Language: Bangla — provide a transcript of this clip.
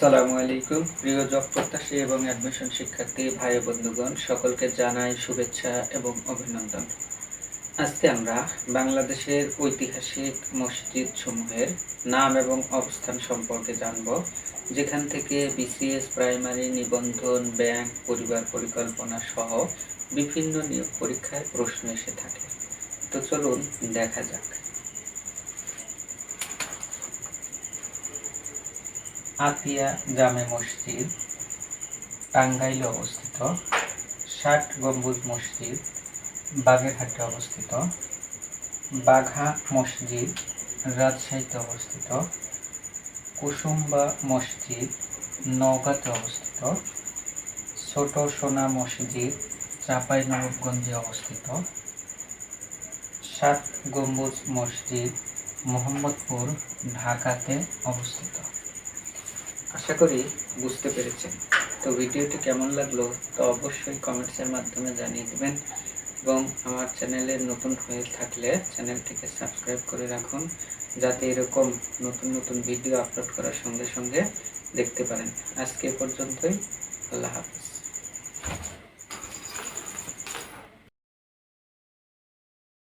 আসসালামু আলাইকুম প্রিয় জব প্রত্যাশী এবং অ্যাডমিশন শিক্ষার্থী ভাই বন্ধুগণ, সকলকে জানাই শুভেচ্ছা এবং অভিনন্দন। আজকে আমরা বাংলাদেশের ঐতিহাসিক মসজিদ সমূহের নাম এবং অবস্থান সম্পর্কে জানব, যেখান থেকে বিসিএস, প্রাইমারি, নিবন্ধন, ব্যাংক, পরিবার পরিকল্পনা সহ বিভিন্ন নিয়োগ পরীক্ষায় প্রশ্ন এসে থাকে। তো চলুন দেখা যাক। আতিয়া জামে মসজিদ টাঙ্গাইলে অবস্থিত। ৬০ গম্বুজ মসজিদ বাগেরহাটে অবস্থিত। বাঘা মসজিদ রাজশাহীতে অবস্থিত। কুসুম্বা মসজিদ নওগাঁতে অবস্থিত। ছোট সোনা মসজিদ চাঁপাইনবাবগঞ্জে অবস্থিত। ৭ গম্বুজ মসজিদ মোহাম্মদপুর ঢাকাতে অবস্থিত। আশা করি বুঝতে পেরেছেন। তো ভিডিওটি কেমন লাগলো তো অবশ্যই কমেন্টসের মাধ্যমে জানিয়ে দেবেন, এবং আমার চ্যানেলে নতুন হয়ে থাকলে চ্যানেলটিকে সাবস্ক্রাইব করে রাখুন, যাতে এরকম নতুন নতুন ভিডিও আপলোড করার সঙ্গে সঙ্গে দেখতে পারেন। আজকে পর্যন্তই। আল্লাহ হাফেজ।